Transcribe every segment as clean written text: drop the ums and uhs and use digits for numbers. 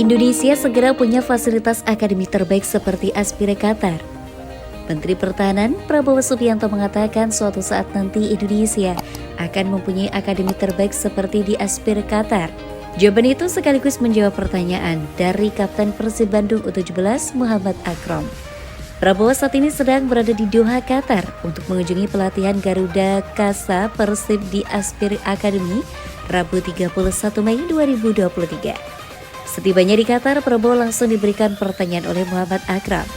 Indonesia segera punya fasilitas akademi terbaik seperti Aspire Qatar. Menteri Pertahanan Prabowo Subianto mengatakan suatu saat nanti Indonesia akan mempunyai akademi terbaik seperti di Aspire Qatar. Jawaban itu sekaligus menjawab pertanyaan dari Kapten Persib Bandung U17 Muhammad Akrom. Prabowo saat ini sedang berada di Doha, Qatar untuk mengunjungi pelatihan Garuda Kasa Persib di Aspire Academy Rabu 31 Mei 2023. Setibanya di Qatar, Prabowo langsung diberikan pertanyaan oleh Muhammad Akram.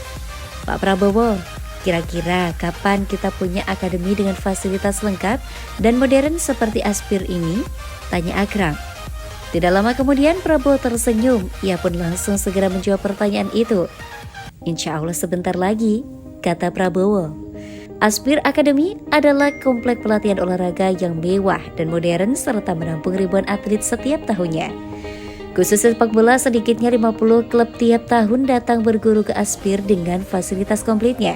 Pak Prabowo, kira-kira kapan kita punya akademi dengan fasilitas lengkap dan modern seperti Aspire ini? Tanya Akram. Tidak lama kemudian Prabowo tersenyum, ia pun langsung segera menjawab pertanyaan itu. Insya Allah sebentar lagi, kata Prabowo. Aspire Academy adalah komplek pelatihan olahraga yang mewah dan modern serta menampung ribuan atlet setiap tahunnya. Khusus sepak bola, sedikitnya 50 klub tiap tahun datang berguru ke Aspire dengan fasilitas komplitnya.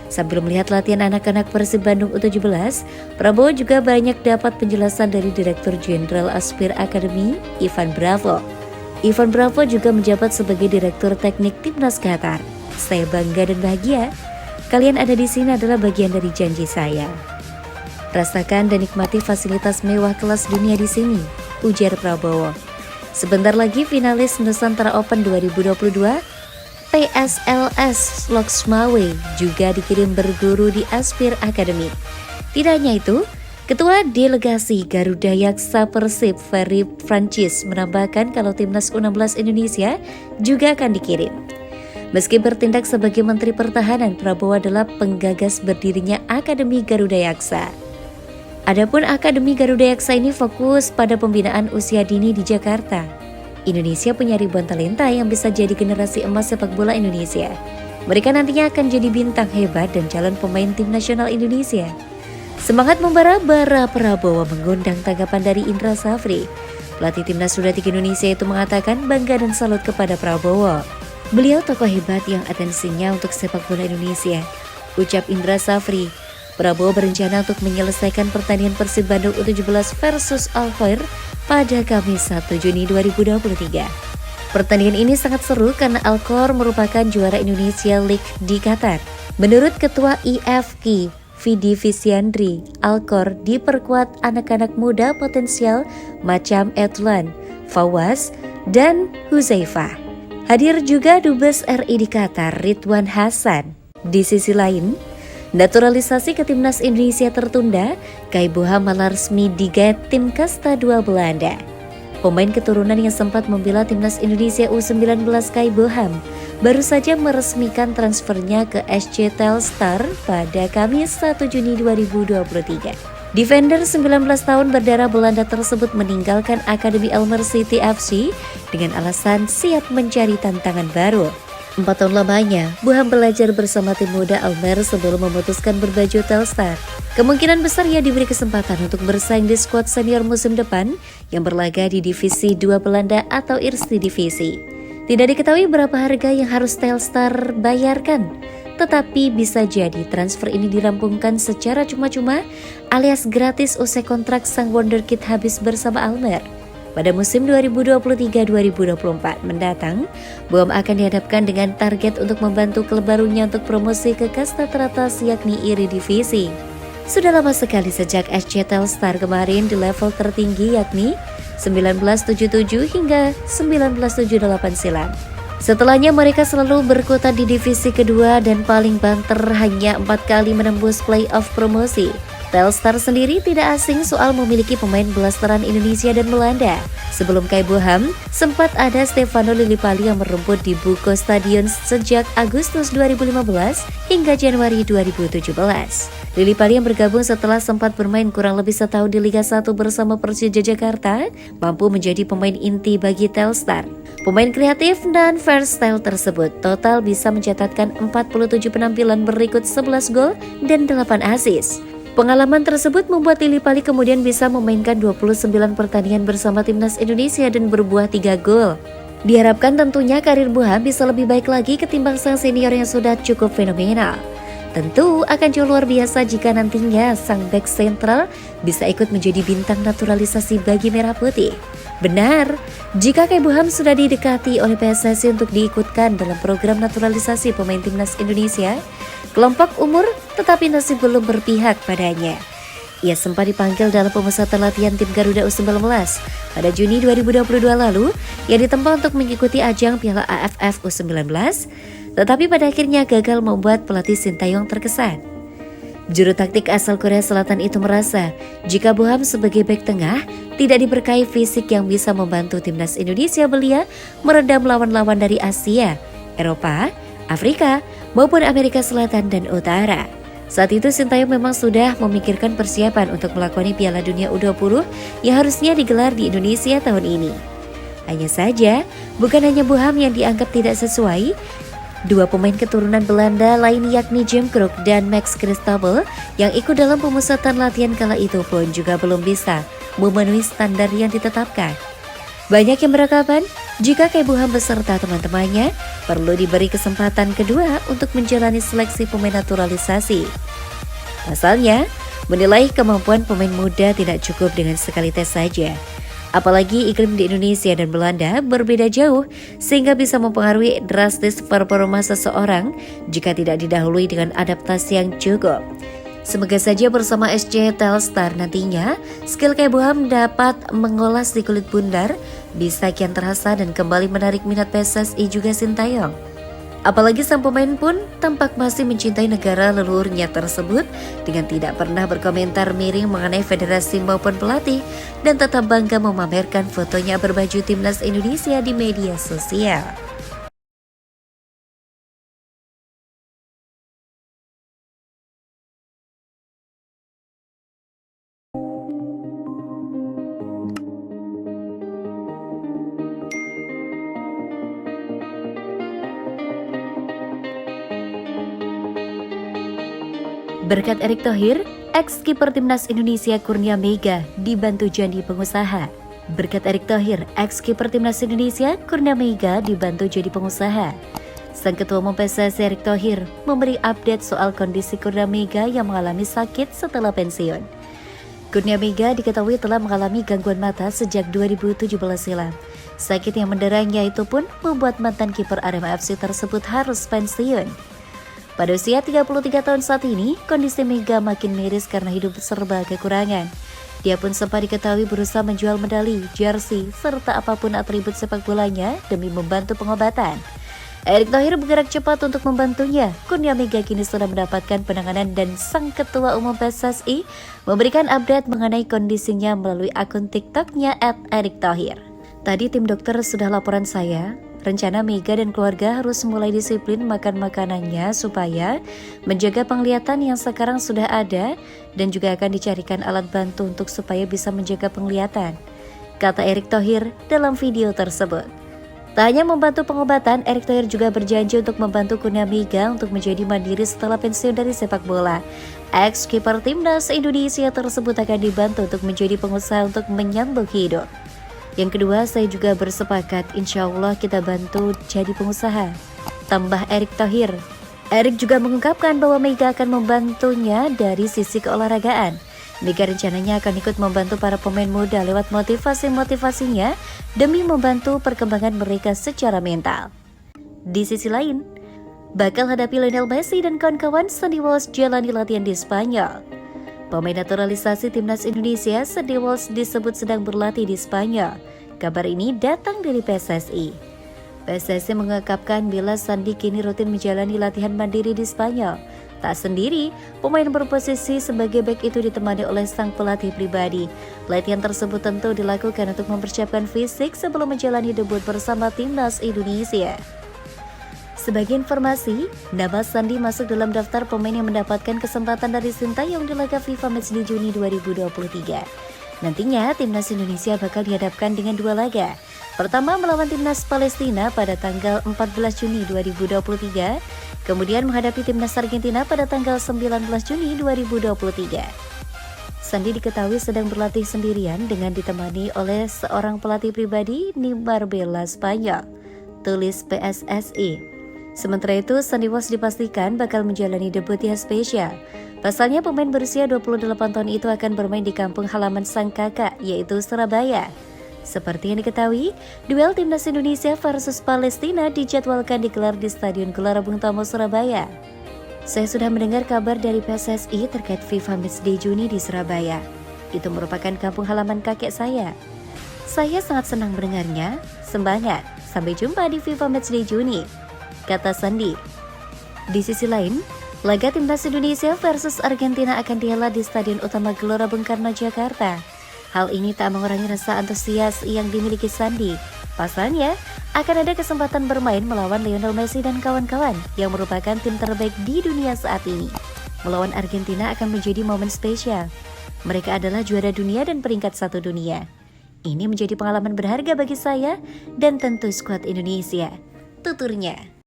Sambil melihat latihan anak-anak Persib Bandung U17, Prabowo juga banyak dapat penjelasan dari Direktur Jenderal Aspire Academy, Ivan Bravo. Ivan Bravo juga menjabat sebagai Direktur Teknik Timnas Qatar. Saya bangga dan bahagia. Kalian ada di sini adalah bagian dari janji saya. Rasakan dan nikmati fasilitas mewah kelas dunia di sini, ujar Prabowo. Sebentar lagi finalis Nusantara Open 2022, PSLS Loksmawe juga dikirim berguru di Aspire Academy. Tidak hanya itu, Ketua Delegasi Garuda Yaksa Persib Ferry Francis menambahkan kalau timnas U16 Indonesia juga akan dikirim. Meski bertindak sebagai Menteri Pertahanan, Prabowo adalah penggagas berdirinya Akademi Garuda Yaksa. Adapun Akademi Garuda Yaksa ini fokus pada pembinaan usia dini di Jakarta. Indonesia punya ribuan talenta yang bisa jadi generasi emas sepak bola Indonesia. Mereka nantinya akan jadi bintang hebat dan calon pemain tim nasional Indonesia. Semangat membara-bara Prabowo mengundang tanggapan dari Indra Safri. Pelatih timnas U23 Indonesia itu mengatakan bangga dan salut kepada Prabowo. Beliau tokoh hebat yang atensinya untuk sepak bola Indonesia, ucap Indra Safri. Prabowo berencana untuk menyelesaikan pertandingan Persib Bandung U17 versus Al-Khair pada Kamis 1 Juni 2023. Pertandingan ini sangat seru karena Al-Khair merupakan juara Indonesia League di Qatar. Menurut Ketua IFK, Vidi Visiandri, Al-Khair diperkuat anak-anak muda potensial macam Edlan, Fawaz, dan Huzaifah. Hadir juga Dubes RI di Qatar, Ridwan Hasan. Di sisi lain, naturalisasi ke timnas Indonesia tertunda, Kai Boham malah resmi digait tim Kasta 2 Belanda. Pemain keturunan yang sempat membela timnas Indonesia U19 Kai Boham baru saja meresmikan transfernya ke SC Telstar pada Kamis 1 Juni 2023. Defender 19 tahun berdarah Belanda tersebut meninggalkan Akademi Almer City FC dengan alasan siap mencari tantangan baru. 4 tahun lamanya, Boham belajar bersama tim muda Almer sebelum memutuskan berbaju Telstar. Kemungkinan besar ia diberi kesempatan untuk bersaing di skuad senior musim depan yang berlaga di Divisi 2 Belanda atau Eerste Divisi. Tidak diketahui berapa harga yang harus Telstar bayarkan, tetapi bisa jadi transfer ini dirampungkan secara cuma-cuma alias gratis usai kontrak sang wonderkid habis bersama Almer. Pada musim 2023-2024 mendatang, Boham akan dihadapkan dengan target untuk membantu klub barunya untuk promosi ke kasta teratas yakni Eredivisie. Sudah lama sekali sejak SC Telstar kemarin di level tertinggi yakni 1977 hingga 1978 silam. Setelahnya mereka selalu berkutat di divisi kedua dan paling banter hanya 4 kali menembus playoff promosi. Telstar sendiri tidak asing soal memiliki pemain blasteran Indonesia dan Belanda. Sebelum Kai Boham, sempat ada Stefano Lillipali yang merumput di Buko Stadion sejak Agustus 2015 hingga Januari 2017. Lillipali yang bergabung setelah sempat bermain kurang lebih setahun di Liga 1 bersama Persija Jakarta, mampu menjadi pemain inti bagi Telstar. Pemain kreatif dan versatile tersebut total bisa mencatatkan 47 penampilan berikut 11 gol dan 8 assist. Pengalaman tersebut membuat Lillipali kemudian bisa memainkan 29 pertandingan bersama timnas Indonesia dan berbuah 3 gol. Diharapkan tentunya karir Boham bisa lebih baik lagi ketimbang sang senior yang sudah cukup fenomenal. Tentu akan jauh luar biasa jika nantinya sang bek sentral bisa ikut menjadi bintang naturalisasi bagi Merah Putih. Benar, jika Keboham sudah didekati oleh PSSI untuk diikutkan dalam program naturalisasi pemain timnas Indonesia, kelompok umur tetapi masih belum berpihak padanya. Ia sempat dipanggil dalam pemusatan latihan tim Garuda U19 pada Juni 2022 lalu yang ditempa untuk mengikuti ajang Piala AFF U19, tetapi pada akhirnya gagal membuat pelatih Sintayong terkesan. Juru taktik asal Korea Selatan itu merasa jika Boham sebagai bek tengah tidak diberkahi fisik yang bisa membantu timnas Indonesia belia meredam lawan-lawan dari Asia, Eropa, Afrika, maupun Amerika Selatan dan Utara. Saat itu Sintayong memang sudah memikirkan persiapan untuk melakoni Piala Dunia U20 yang harusnya digelar di Indonesia tahun ini. Hanya saja, bukan hanya Boham yang dianggap tidak sesuai, dua pemain keturunan Belanda lain yakni Jim Kruk dan Max Christabel yang ikut dalam pemusatan latihan kala itu pun juga belum bisa memenuhi standar yang ditetapkan. Banyak yang beranggapan jika Keboham beserta teman-temannya perlu diberi kesempatan kedua untuk menjalani seleksi pemain naturalisasi. Pasalnya, menilai kemampuan pemain muda tidak cukup dengan sekali tes saja. Apalagi iklim di Indonesia dan Belanda berbeda jauh sehingga bisa mempengaruhi drastis performa seseorang jika tidak didahului dengan adaptasi yang cukup. Semoga saja bersama SC Telstar nantinya skill Keboham dapat mengolah si kulit bundar bisa kian terasa dan kembali menarik minat PSSI juga Sintayong. Apalagi sang pemain pun tampak masih mencintai negara leluhurnya tersebut dengan tidak pernah berkomentar miring mengenai federasi maupun pelatih dan tetap bangga memamerkan fotonya berbaju timnas Indonesia di media sosial. Berkat Erick Thohir, ex-kiper timnas Indonesia Kurnia Mega dibantu jadi pengusaha. Berkat Erick Thohir, ex-kiper timnas Indonesia Kurnia Mega dibantu jadi pengusaha. Sang Ketua Umum PSSI Erick Thohir memberi update soal kondisi Kurnia Mega yang mengalami sakit setelah pensiun. Kurnia Mega diketahui telah mengalami gangguan mata sejak 2017 silam. Sakit yang menderanya itu pun membuat mantan kiper Arema FC tersebut harus pensiun. Pada usia 33 tahun saat ini, kondisi Mega makin miris karena hidup serba kekurangan. Dia pun sempat diketahui berusaha menjual medali, jersey, serta apapun atribut sepak bolanya demi membantu pengobatan. Erick Thohir bergerak cepat untuk membantunya. Kurnia Mega kini sudah mendapatkan penanganan dan sang Ketua Umum PSSI memberikan update mengenai kondisinya melalui akun TikTok-nya @erikthohir. Tadi tim dokter sudah laporan saya. Rencana Mega dan keluarga harus mulai disiplin makan makanannya supaya menjaga penglihatan yang sekarang sudah ada dan juga akan dicarikan alat bantu untuk supaya bisa menjaga penglihatan, kata Erick Thohir dalam video tersebut. Tak hanya membantu pengobatan, Erick Thohir juga berjanji untuk membantu Kurnia Mega untuk menjadi mandiri setelah pensiun dari sepak bola. Ex-kiper timnas Indonesia tersebut akan dibantu untuk menjadi pengusaha untuk menyambung hidup. Yang kedua, saya juga bersepakat, insya Allah kita bantu jadi pengusaha, tambah Erick Thohir. Erick juga mengungkapkan bahwa Mega akan membantunya dari sisi keolahragaan. Mega rencananya akan ikut membantu para pemain muda lewat motivasi-motivasinya demi membantu perkembangan mereka secara mental. Di sisi lain, bakal hadapi Lionel Messi dan kawan-kawan, Sandy Walsh jalani latihan di Spanyol. Pemain naturalisasi timnas Indonesia, Sandy Walsh disebut sedang berlatih di Spanyol. Kabar ini datang dari PSSI. PSSI mengungkapkan bila Sandy kini rutin menjalani latihan mandiri di Spanyol. Tak sendiri, pemain berposisi sebagai bek itu ditemani oleh sang pelatih pribadi. Latihan tersebut tentu dilakukan untuk mempersiapkan fisik sebelum menjalani debut bersama timnas Indonesia. Sebagai informasi, nama Sandy masuk dalam daftar pemain yang mendapatkan kesempatan dari Sintayong di laga FIFA Match di Juni 2023. Nantinya, timnas Indonesia bakal dihadapkan dengan dua laga. Pertama melawan timnas Palestina pada tanggal 14 Juni 2023, kemudian menghadapi timnas Argentina pada tanggal 19 Juni 2023. Sandy diketahui sedang berlatih sendirian dengan ditemani oleh seorang pelatih pribadi di Marbella, Spanyol, tulis PSSI. Sementara itu, Sandy Walsh dipastikan bakal menjalani debut yang spesial. Pasalnya, pemain berusia 28 tahun itu akan bermain di kampung halaman sang kakak, yaitu Surabaya. Seperti yang diketahui, duel Timnas Indonesia versus Palestina dijadwalkan digelar di Stadion Gelora Bung Tomo, Surabaya. Saya sudah mendengar kabar dari PSSI terkait FIFA Matchday Juni di Surabaya. Itu merupakan kampung halaman kakek saya. Saya sangat senang mendengarnya. Semangat, sampai jumpa di FIFA Matchday Juni, kata Sandi. Di sisi lain, laga Timnas Indonesia versus Argentina akan dihelat di Stadion Utama Gelora Bung Karno, Jakarta. Hal ini tak mengurangi rasa antusias yang dimiliki Sandi. Pasalnya, akan ada kesempatan bermain melawan Lionel Messi dan kawan-kawan yang merupakan tim terbaik di dunia saat ini. Melawan Argentina akan menjadi momen spesial. Mereka adalah juara dunia dan peringkat 1 dunia. Ini menjadi pengalaman berharga bagi saya dan tentu skuad Indonesia, tuturnya.